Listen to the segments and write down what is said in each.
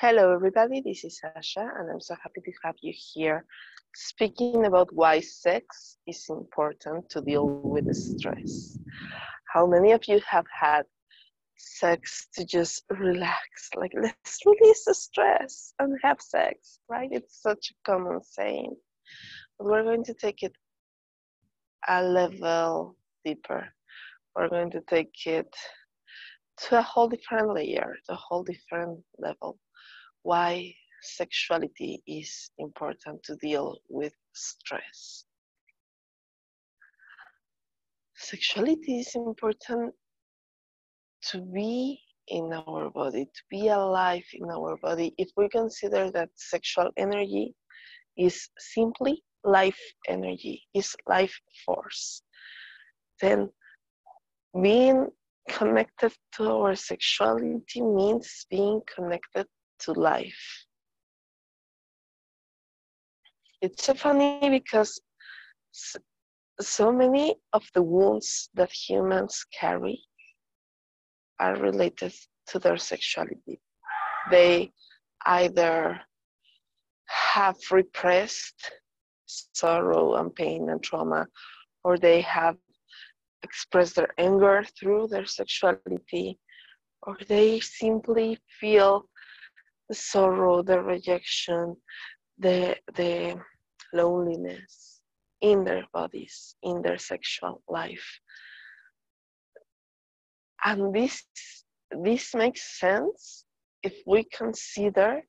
Hello, everybody. This is Sasha, and I'm so happy to have you here speaking about why sex is important to deal with the stress. How many of you have had sex to just relax? Like, let's release the stress and have sex, right? It's such a common saying. But we're going to take it a level deeper. We're going to take it to a whole different layer, to a whole different level. Why sexuality is important to deal with stress. Sexuality is important to be in our body, to be alive in our body. If we consider that sexual energy is simply life energy, is life force, then being connected to our sexuality means being connected to life. It's so funny because so many of the wounds that humans carry are related to their sexuality. They either have repressed sorrow and pain and trauma, or they have expressed their anger through their sexuality, or they simply feel the sorrow, the rejection, the loneliness in their bodies, in their sexual life. And this makes sense if we consider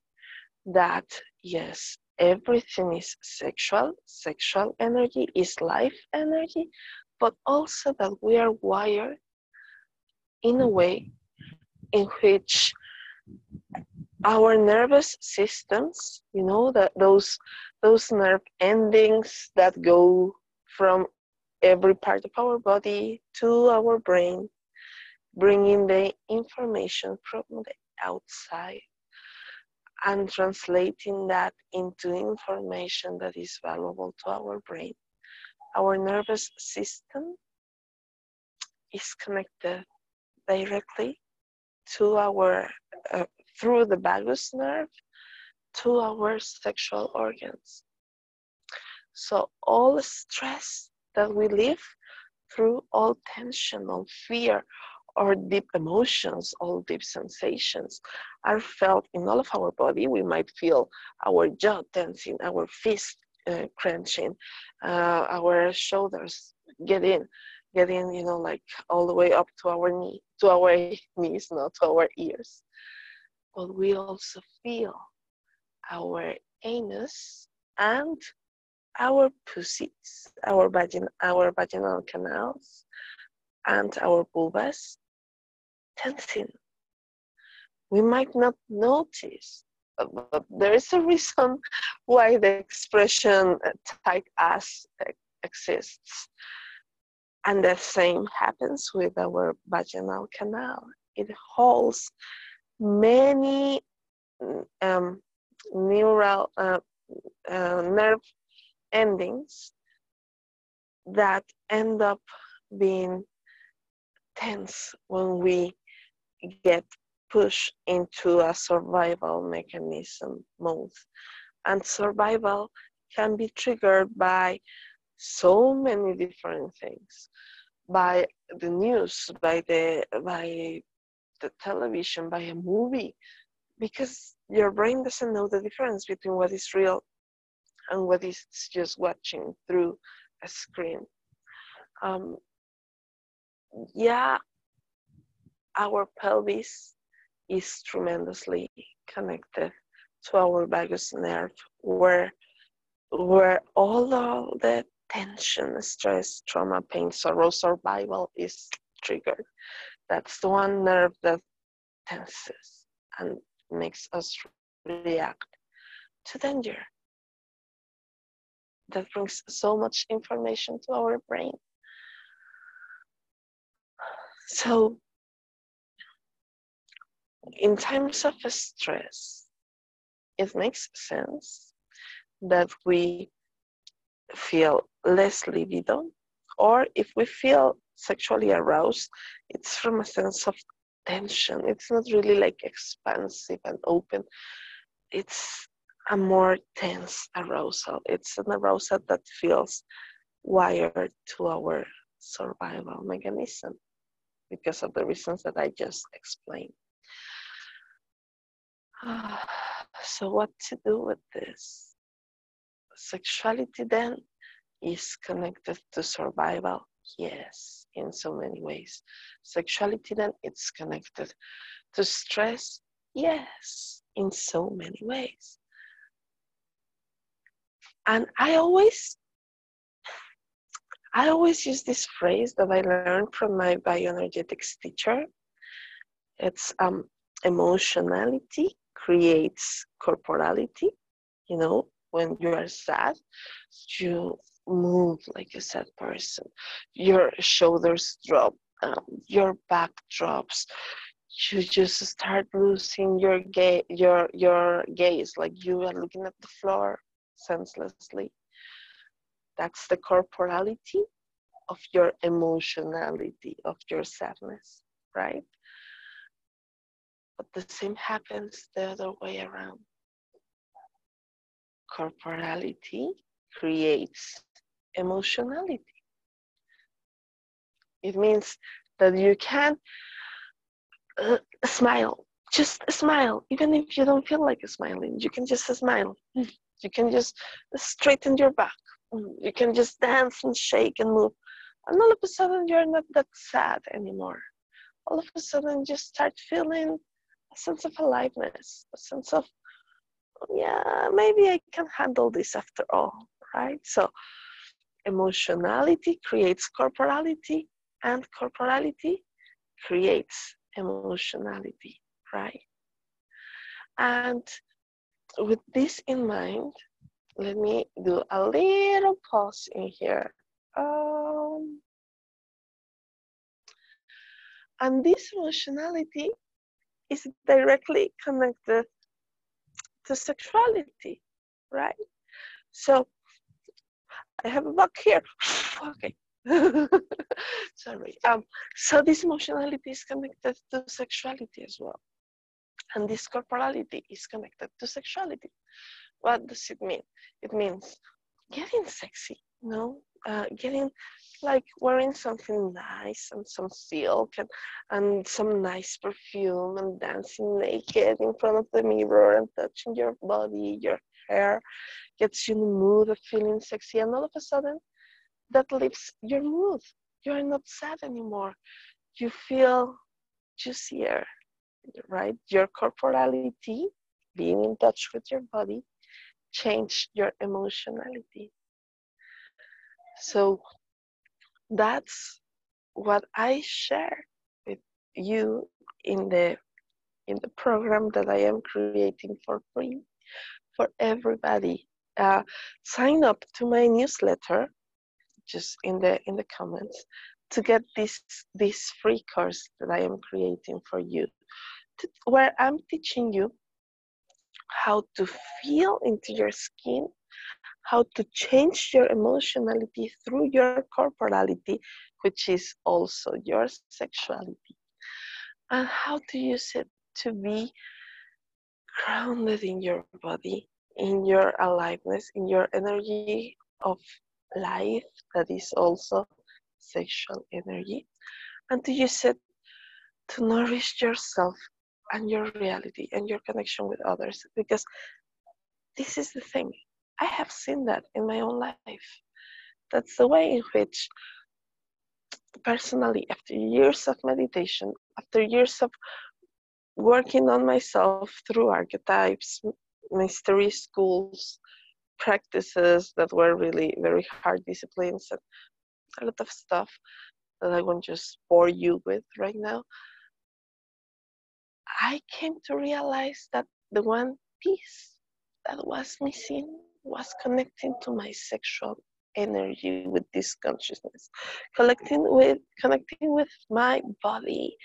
that, yes, everything is sexual energy is life energy, but also that we are wired in a way in which our nervous systems, that those nerve endings that go from every part of our body to our brain, bringing the information from the outside and translating that into information that is valuable to our brain. Our nervous system is connected directly to our through the vagus nerve to our sexual organs. So all stress that we live through, all tension, all fear, or deep emotions, all deep sensations are felt in all of our body. We might feel our jaw tensing, our fist clenching, our shoulders get in, like all the way up to our knees, not to our ears. But we also feel our anus and our pussies, our vaginal canals, and our vulvas tensing. We might not notice, but there is a reason why the expression tight ass exists. And the same happens with our vaginal canal. It holds many neural nerve endings that end up being tense when we get pushed into a survival mechanism mode. And survival can be triggered by so many different things, by the news, by the television, by a movie, because your brain doesn't know the difference between what is real and what is just watching through a screen. Our pelvis is tremendously connected to our vagus nerve, where all of the tension, stress, trauma, pain, sorrow, survival is triggered. That's the one nerve that tenses and makes us react to danger. That brings so much information to our brain. So, in times of stress, it makes sense that we feel less libido, or if we feel sexually aroused, it's from a sense of tension. It's not really like expansive and open. It's a more tense arousal. It's an arousal that feels wired to our survival mechanism because of the reasons that I just explained. So what to do with this? Sexuality then is connected to survival. Yes, in so many ways. Sexuality then it's connected to stress. Yes, in so many ways. And I always use this phrase that I learned from my bioenergetics teacher. It's emotionality creates corporality. You know, when you are sad, you move like a sad person. Your shoulders drop, your back drops. You just start losing your gaze, like you are looking at the floor senselessly. That's the corporality of your emotionality, of your sadness, right? But the same happens the other way around. Corporality creates emotionality. It means that you can smile, just smile, even if you don't feel like smiling. You can just smile. You can just straighten your back. You can just dance and shake and move. And all of a sudden, you're not that sad anymore. All of a sudden, you start feeling a sense of aliveness, a sense of, yeah, maybe I can handle this after all, right? So, emotionality creates corporality, and corporality creates emotionality, right? And with this in mind, let me do a little pause in here. And this emotionality is directly connected to sexuality, right? So I have a bug here. Okay. Sorry. So this emotionality is connected to sexuality as well. And this corporality is connected to sexuality. What does it mean? It means getting sexy, you know, getting like wearing something nice and some silk and some nice perfume and dancing naked in front of the mirror and touching your body, your hair, gets you in the mood of feeling sexy. And all of a sudden, that lifts your mood. You're not sad anymore. You feel juicier, right? Your corporality, being in touch with your body, change your emotionality. So that's what I share with you in the program that I am creating for free for everybody. Sign up to my newsletter just in the comments to get this free course that I am creating for you, where I'm teaching you how to feel into your skin, how to change your emotionality through your corporality, which is also your sexuality, and how to use it to be grounded in your body, in your aliveness, in your energy of life that is also sexual energy, and to use it to nourish yourself and your reality and your connection with others. Because this is the thing, I have seen that in my own life. That's the way in which, personally, after years of meditation, after years of working on myself through archetypes, mystery schools, practices that were really very hard disciplines, and a lot of stuff that I won't just bore you with right now, I came to realize that the one piece that was missing was connecting to my sexual energy with this consciousness, connecting with my body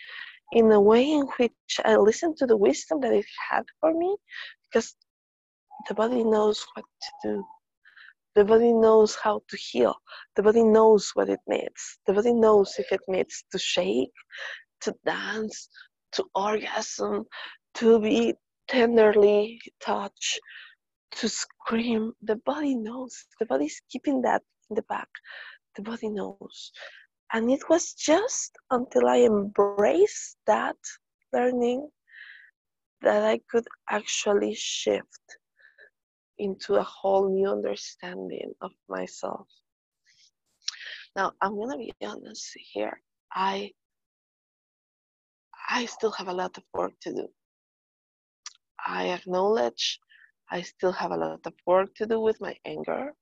in a way in which I listened to the wisdom that it had for me, because the body knows what to do. The body knows how to heal. The body knows what it needs. The body knows if it needs to shake, to dance, to orgasm, to be tenderly touched, to scream. The body knows. The body is keeping that in the back. The body knows. And it was just until I embraced that learning that I could actually shift into a whole new understanding of myself. Now, I'm gonna be honest here. I still have a lot of work to do. I acknowledge I still have a lot of work to do with my anger.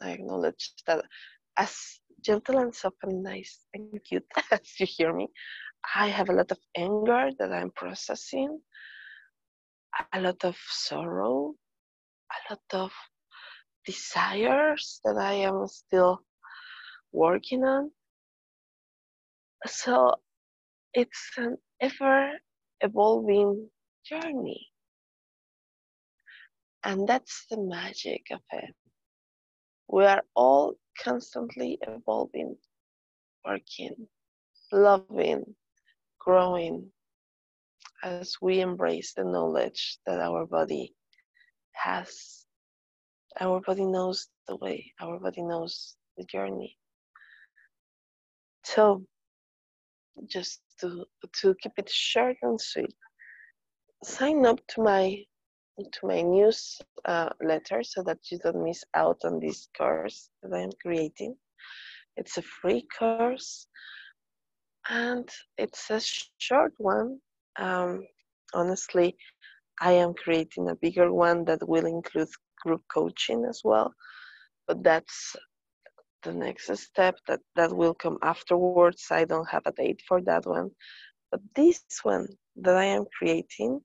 I acknowledge that as gentle and soft and nice and cute as you hear me, I have a lot of anger that I'm processing, a lot of sorrow, a lot of desires that I am still working on. So it's an ever evolving journey. And that's the magic of it. We are all constantly evolving, working, loving, growing as we embrace the knowledge that our body has. Our body knows the way, our body knows the journey. So, just to keep it short and sweet, sign up to my newsletter so that you don't miss out on this course that I'm creating. It's a free course and it's a short one. Honestly, I am creating a bigger one that will include group coaching as well, but that's the next step that will come afterwards. I don't have a date for that one, but this one that I am creating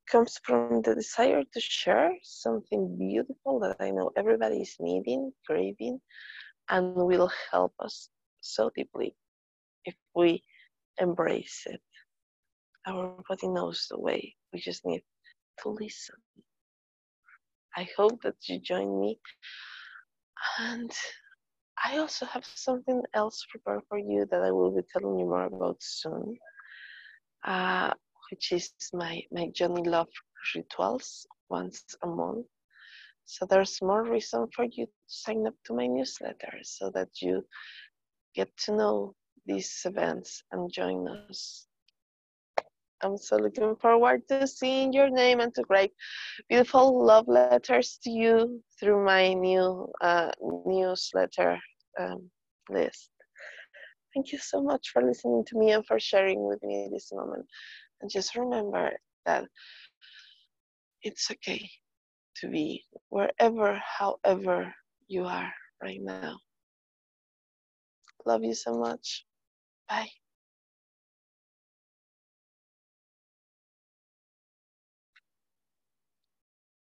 comes from the desire to share something beautiful that I know everybody is needing, craving, and will help us so deeply if we embrace it. Our body knows the way. We just need to listen. I hope that you join me. And I also have something else prepared for you that I will be telling you more about soon, uh, which is my Yoni Love Rituals once a month. So there's more reason for you to sign up to my newsletter so that you get to know these events and join us. I'm so looking forward to seeing your name and to write beautiful love letters to you through my new newsletter list. Thank you so much for listening to me and for sharing with me this moment. And just remember that it's okay to be wherever, however you are right now. Love you so much. Bye.